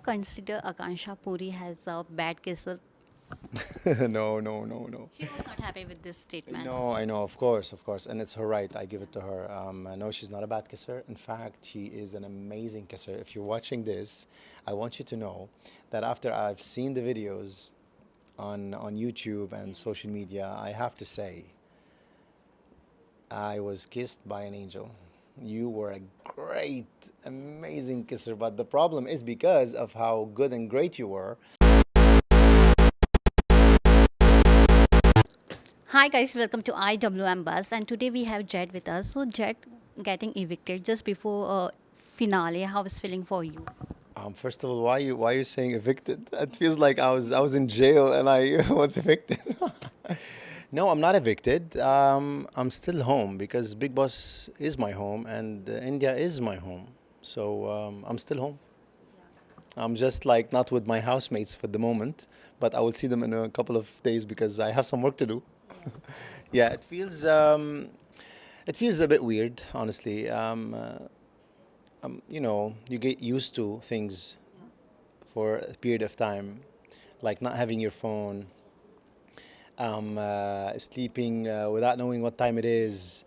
consider Akansha Puri as a bad kisser? No, no, no, no. She was not happy with this statement. No, I know, of course, and it's her right. I give it to her. No, she's not a bad kisser. In fact, she is an amazing kisser. If you're watching this, I want you to know that after I've seen the videos on YouTube and social media, I have to say, I was kissed by an angel. You were a great, amazing kisser, but the problem is because of how good and great you were. Hi guys, welcome to IWM Bus, and today we have Jed with us. So Jed getting evicted just before finale. How is feeling for you? First of all, why you saying evicted? It feels like I was in jail and I was evicted. No, I'm not evicted. I'm still home because Bigg Boss is my home and India is my home. So I'm still home. I'm just like not with my housemates for the moment, but I will see them in a couple of days because I have some work to do. Yeah, it feels a bit weird, honestly. You get used to things for a period of time, like not having your phone, sleeping without knowing what time it is,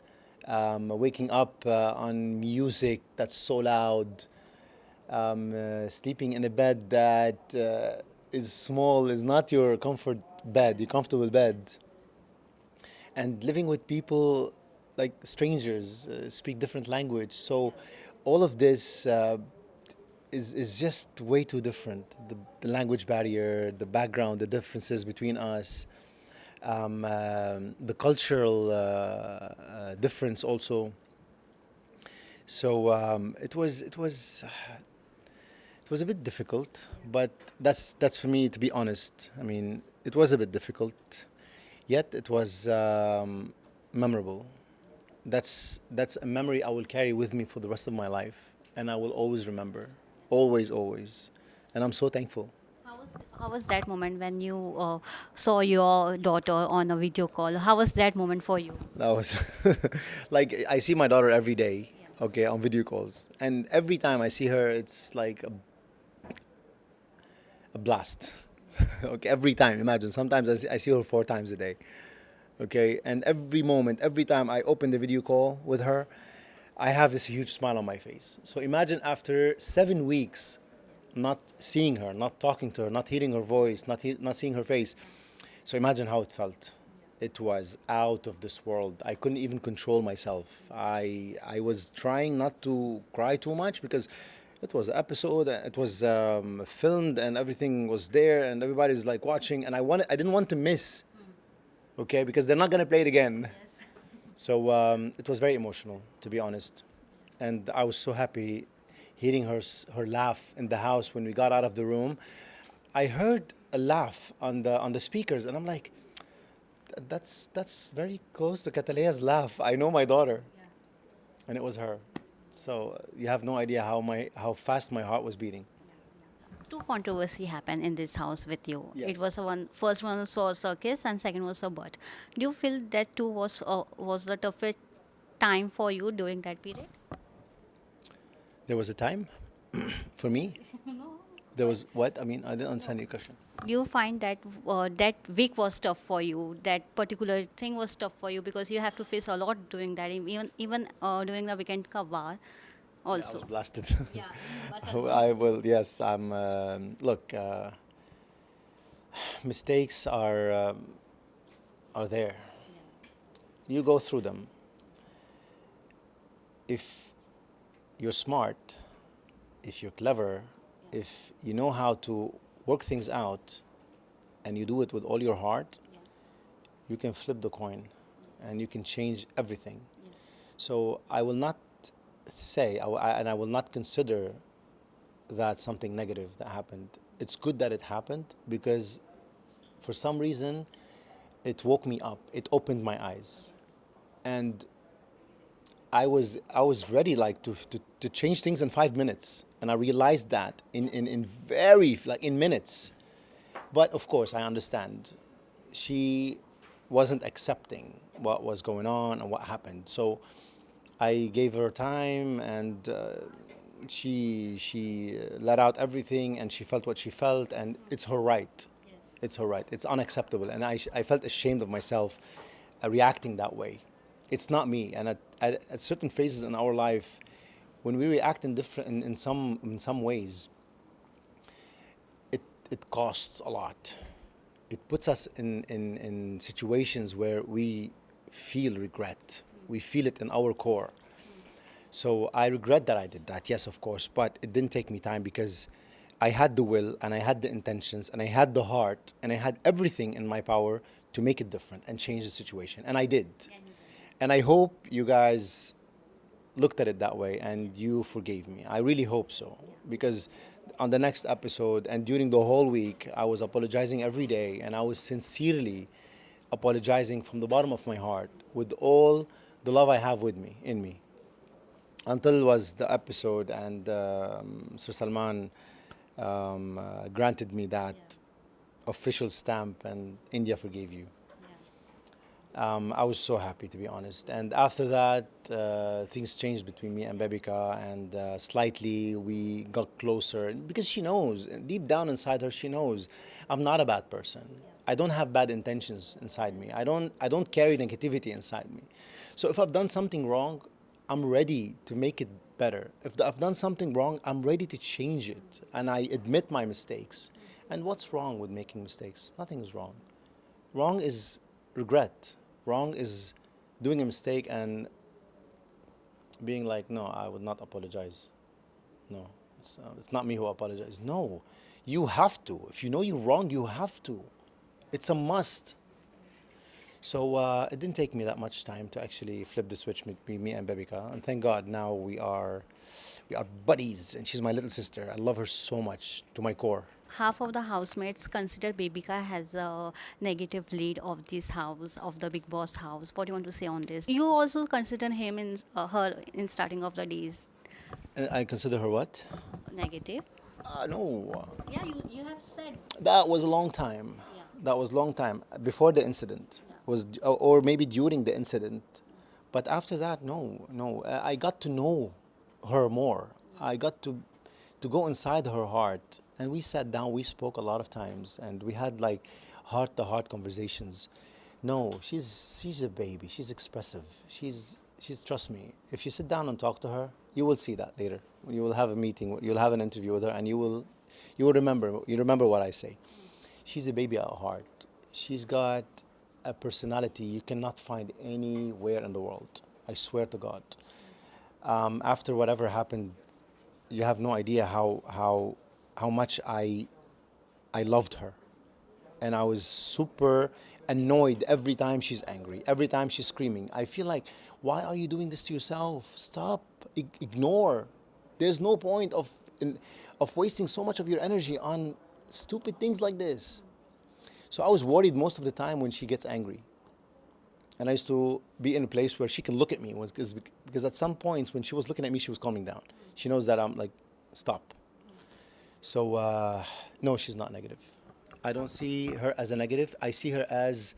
waking up on music that's so loud, sleeping in a bed that is small, is not your comfort bed, your comfortable bed, and living with people like strangers, speak different language. So all of this is just way too different. The language barrier, the background, the differences between us, the cultural difference also. So it was a bit difficult, but that's for me to be honest. I mean, it was a bit difficult, yet it was memorable. That's a memory I will carry with me for the rest of my life, and I will always remember, always, always. And I'm so thankful. How was that moment when you saw your daughter on a video call? How was that moment for you? That was like I see my daughter every day, okay, on video calls, and every time I see her, it's like a blast. Okay, every time. Imagine sometimes I see her 4 times a day. Okay, and every moment, every time I open the video call with her, I have this huge smile on my face. So imagine after 7 weeks not seeing her, not talking to her, not hearing her voice, not seeing her face. So imagine how it felt. It was out of this world. I couldn't even control myself. I was trying not to cry too much because it was an episode. It was filmed and everything was there and everybody's like watching. And I didn't want to miss. Okay, because they're not gonna play it again. So it was very emotional, to be honest. And I was so happy hearing her laugh in the house when we got out of the room. I heard a laugh on the speakers, and I'm like, that's very close to Catalea's laugh. I know my daughter, and it was her. So you have no idea how fast my heart was beating. Two controversy happened in this house with you. It Yes. was a one first one was circus and second was a butt. Do you feel that too was the toughest time for you during that period? There was a time for me. There was what? I mean, I didn't understand your question. Do you find that that week was tough for you? That particular thing was tough for you because you have to face a lot during that, even during the weekend cover Yeah, I was also. blasted. Yeah. I will. Yes, I'm. Look, mistakes are there. You go through them. If you're smart, if you're clever, if you know how to work things out, and you do it with all your heart, you can flip the coin, and you can change everything. So I will not say, and I will not consider that something negative that happened. It's good that it happened because for some reason it woke me up. It opened my eyes, and I was ready like to change things in 5 minutes, and I realized that in very like in minutes. But of course, I understand she wasn't accepting what was going on and what happened. So I gave her time, and she let out everything, and she felt what she felt, and it's her right. It's her right. It's unacceptable, and I felt ashamed of myself reacting that way. It's not me. And at certain phases in our life, when we react in different in some ways, it costs a lot. It puts us in situations where we feel regret. We feel it in our core. So I regret that I did that, yes, of course, but it didn't take me time because I had the will and I had the intentions and I had the heart and I had everything in my power to make it different and change the situation. And I did. And I hope you guys looked at it that way and you forgave me. I really hope so. Because on the next episode and during the whole week, I was apologizing every day and I was sincerely apologizing from the bottom of my heart with all the love I have with me, in me. Until it was the episode and Sir Salman granted me that official stamp and India forgave you. I was so happy, to be honest. And after that, things changed between me and Bebika, and slightly we got closer because she knows, deep down inside her, she knows I'm not a bad person. I don't have bad intentions inside me. I don't carry negativity inside me. So if I've done something wrong, I'm ready to make it better. If I've done something wrong, I'm ready to change it, and I admit my mistakes. And what's wrong with making mistakes? Nothing is wrong. Wrong is regret. Wrong is doing a mistake and being like, no, I would not apologize. No, it's not me who apologizes. No, you have to. If you know you're wrong, you have to. It's a must. So it didn't take me that much time to actually flip the switch between me and Bebika. And thank God now we are buddies, and she's my little sister. I love her so much to my core. Half of the housemates consider Bebika as a negative lead of this house, of the Bigg Boss house. What do you want to say on this? You also consider him in her in starting of the days And I consider her what? negative. No, Yeah, you have said. that was a long time. Yeah. That was a long time before the incident was, or maybe during the incident. But after that, no. I got to know her more. I got to go inside her heart, and we sat down. We spoke a lot of times, and we had like heart-to-heart conversations. No, she's a baby. She's expressive. She's trust me. If you sit down and talk to her, you will see that later. You will have a meeting. You'll have an interview with her, and you will remember. You remember what I say. She's a baby at heart. She's got a personality you cannot find anywhere in the world. I swear to God. After whatever happened, you have no idea how much I loved her, and I was super annoyed every time she's angry, every time she's screaming. I feel like, why are you doing this to yourself? Stop, ignore. There's no point of wasting so much of your energy on stupid things like this. So I was worried most of the time when she gets angry. And I used to be in a place where she can look at me because at some points when she was looking at me, she was calming down. She knows that I'm like, stop. So no, she's not negative. I don't see her as a negative. I see her as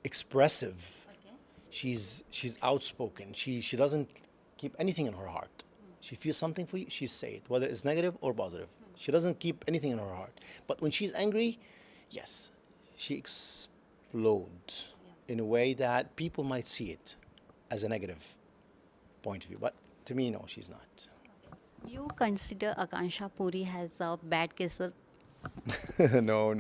expressive. Okay. She's outspoken. She doesn't keep anything in her heart. She feels something for you, she say it, whether it's negative or positive. She doesn't keep anything in her heart. But when she's angry, yes, she explodes in a way that people might see it as a negative point of view. But to me, no, she's not. You consider Akansha Puri as a bad kisser. No.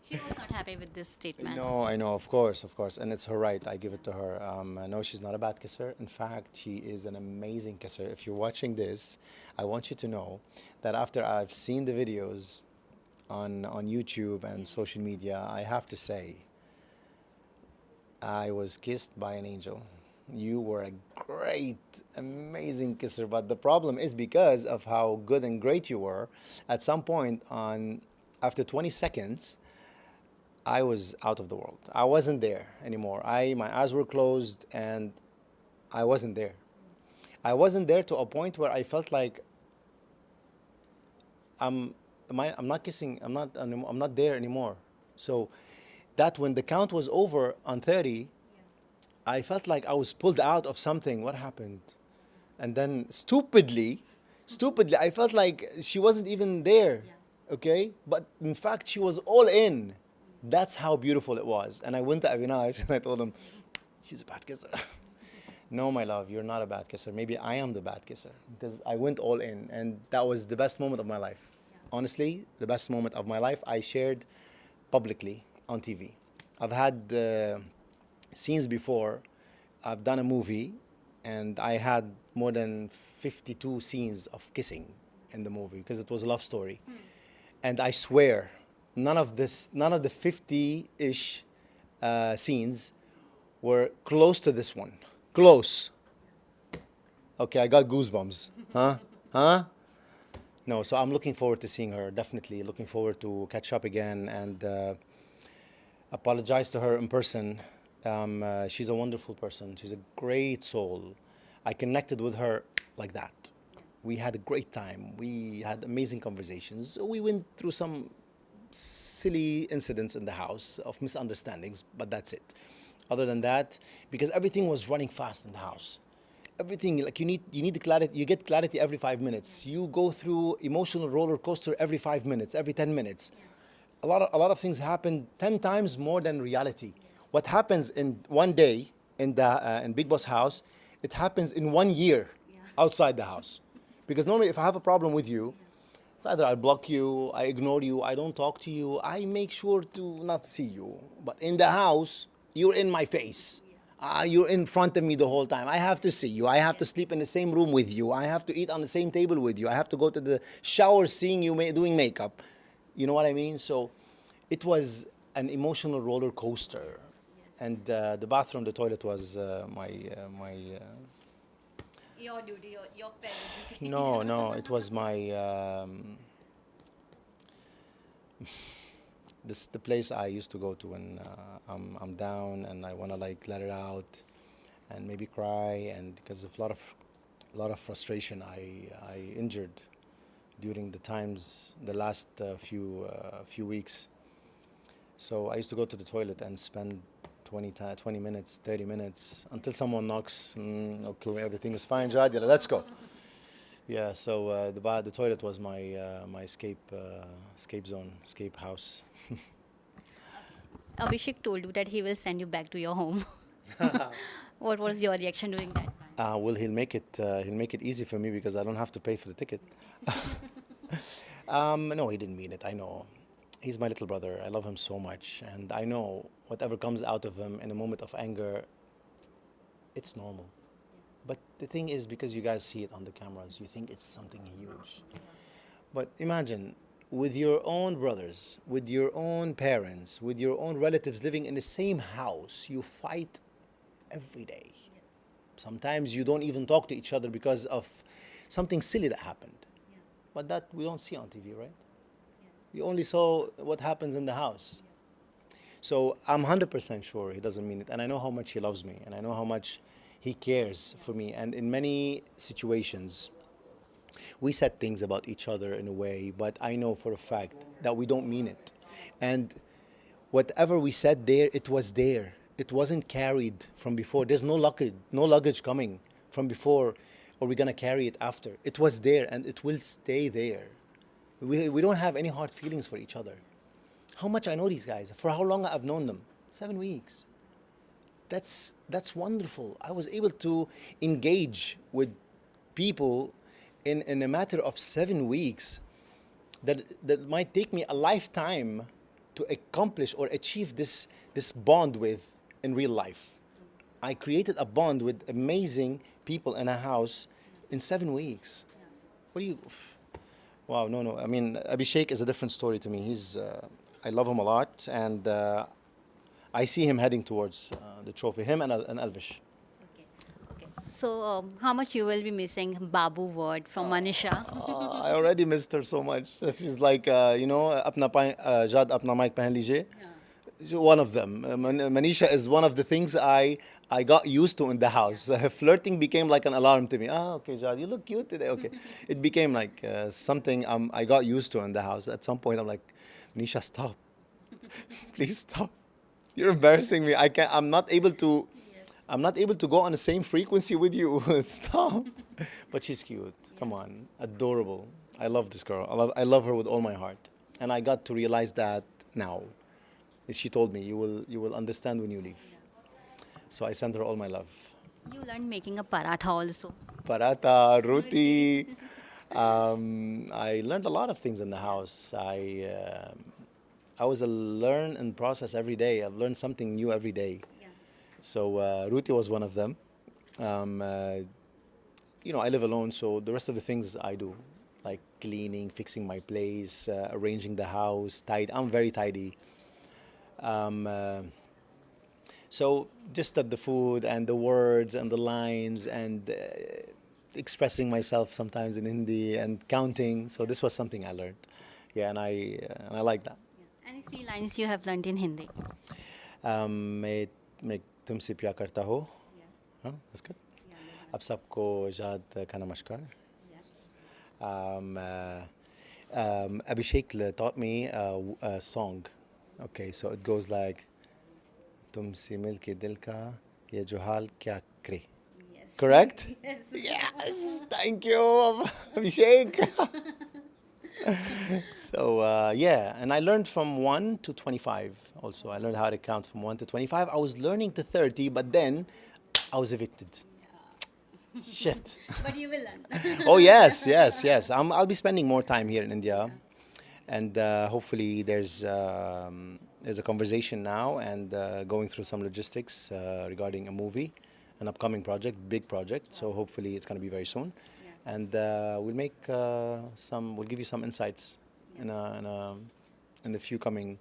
She was not happy with this statement. No, I know, of course, and it's her right. I give it to her. No, she's not a bad kisser. In fact, she is an amazing kisser. If you're watching this, I want you to know that after I've seen the videos on YouTube and social media, I have to say, I was kissed by an angel. You were a great, amazing kisser, but the problem is because of how good and great you were, at some point after 20 seconds, I was out of the world. I wasn't there anymore. My eyes were closed and I wasn't there. I wasn't there to a point where I felt like I'm not kissing. I'm not there anymore. So that when the count was over on 30, I felt like I was pulled out of something. What happened? And then stupidly, Stupidly, I felt like she wasn't even there. Okay? But in fact, she was all in. That's how beautiful it was. And I went to Avinash and I told him, she's a bad kisser. No, my love, you're not a bad kisser. Maybe I am the bad kisser because I went all in, and that was the best moment of my life. Honestly, the best moment of my life I shared publicly on TV. I've had scenes before. I've done a movie, and I had more than 52 scenes of kissing in the movie because it was a love story. And I swear, none of the 50-ish scenes were close to this one. Close. Okay, I got goosebumps. Huh? Huh? No, so I'm looking forward to seeing her. Definitely looking forward to catch up again and apologize to her in person. She's a wonderful person. She's a great soul. I connected with her like that. We had a great time. We had amazing conversations. We went through some silly incidents in the house of misunderstandings, but that's it. Other than that, because everything was running fast in the house. Everything, like you need the clarity. You get clarity every 5 minutes. You go through emotional roller coaster every 5 minutes, every 10 minutes. A lot of things happen 10 times more than reality. What happens in one day in Bigg Boss house, it happens in 1 year outside the house. Because normally, if I have a problem with you, it's either I block you, I ignore you, I don't talk to you, I make sure to not see you. But in the house, you're in my face. You're in front of me the whole time. I have to see you. I have to sleep in the same room with you. I have to eat on the same table with you. I have to go to the shower seeing you doing makeup. You know what I mean? So it was an emotional roller coaster. And the bathroom, the toilet was my Your duty, your fellow duty. no, it was my the place I used to go to when I'm down and I want to like let it out and maybe cry, and because of a lot of frustration I injured during the last few weeks. So I used to go to the toilet and spend 20 minutes, 30 minutes until someone knocks. Okay, everything is fine, Jad. Yeah, let's go. Yeah, so the toilet was my escape zone, escape house. Abhishek told you that he will send you back to your home. What was your reaction during that time? Well, he'll make it easy for me because I don't have to pay for the ticket. No, he didn't mean it. I know. He's my little brother. I love him so much, and I know whatever comes out of him in a moment of anger, it's normal. But the thing is, because you guys see it on the cameras, you think it's something huge. But imagine, with your own brothers, with your own parents, with your own relatives living in the same house, you fight every day. Sometimes you don't even talk to each other because of something silly that happened. But that we don't see on TV, right? We only saw what happens in the house. So I'm 100% sure he doesn't mean it. And I know how much he loves me. And I know how much he cares for me. And in many situations, we said things about each other in a way, but I know for a fact that we don't mean it. And whatever we said there, it was there. It wasn't carried from before. There's no luggage coming from before, or we're gonna carry it after. It was there, and it will stay there. We don't have any hard feelings for each other. How much I know these guys, for how long I've known them? 7 weeks. That's wonderful. I was able to engage with people in a matter of 7 weeks that might take me a lifetime to accomplish or achieve this bond with in real life. I created a bond with amazing people in a house in 7 weeks. What do you... Wow, no. I mean, Abhishek is a different story to me. I love him a lot, and I see him heading towards the trophy. Him and Elvish. Okay. Okay. So, how much you will be missing Babu word from Manisha? I already missed her so much. She's like, Jad, apna mic pehen lijiye. One of them. Manisha is one of the things I got used to in the house. Flirting became like an alarm to me. Okay, Jad, you look cute today. Okay. It became like something I got used to in the house. At some point, I'm like, Manisha, stop. Please stop. You're embarrassing me. I'm not able to I'm not able to go on the same frequency with you. Stop. But she's cute. Come on. Adorable. I love this girl. I love her with all my heart. And I got to realize that now. She told me, you will understand when you leave. So I send her all my love. You learned making a paratha also. Paratha, roti. I learned a lot of things in the house. I was a learn and process every day. I've learned something new every day. Yeah. So roti was one of them. Um, uh, I live alone, so the rest of the things I do, like cleaning, fixing my place, arranging the house, tidy. I'm very tidy. Um, uh, so just that the food and the words and the lines and expressing myself sometimes in Hindi and counting. So this was something I learned. Yeah, and I like that. Yeah. Any three lines you have learned in Hindi? मैं मैं तुमसे प्यार करता हूँ. Yeah. Huh? That's good. Yeah. आप सबको जाद का नमस्कार. Abhishek taught me a song. Okay, so it goes like तुमसे मिलके दिल का ये जो हाल क्या करे. Yes. Correct? Yes. Yes. Thank you, Abhishek. So yeah, and I learned from 1 to 25 also. I learned how to count from 1 to 25. I was learning to 30, but then I was evicted. Shit. But you will learn. Oh yes, yes, yes. I'll be spending more time here in India, and hopefully there's a conversation now and going through some logistics regarding a movie, an upcoming project, big project. So hopefully it's going to be very soon, and we'll make we'll give you some insights in the few coming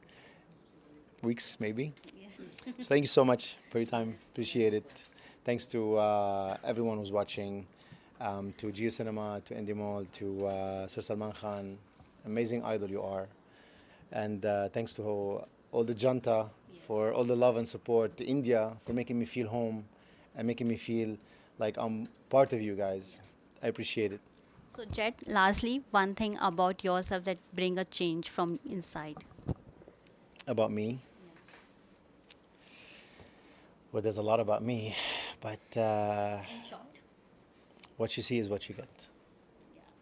weeks maybe. Yes. So thank you so much for your time. Appreciate it. Thanks to everyone who's watching, to Geo Cinema, to Indie Mall, to Sir Salman Khan. Amazing idol you are. And thanks to all the Janta for all the love and support, to India for making me feel home and making me feel like I'm part of you guys. I appreciate it. So, Jed, lastly, one thing about yourself that bring a change from inside. About me. Well, there's a lot about me, but In short. what you see is what you get.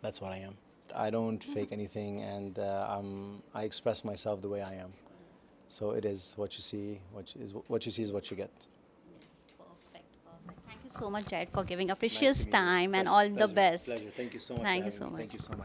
That's what I am. I don't fake anything, and I express myself the way I am. So it is what you see. What you see is what you get. Yes, perfect, perfect. Thank you so much, Jed, for giving a Nice to precious meet you. time and Pleasure, all the pleasure, best. Pleasure. Thank you so much. Thank for you so having me. much. Thank you so much.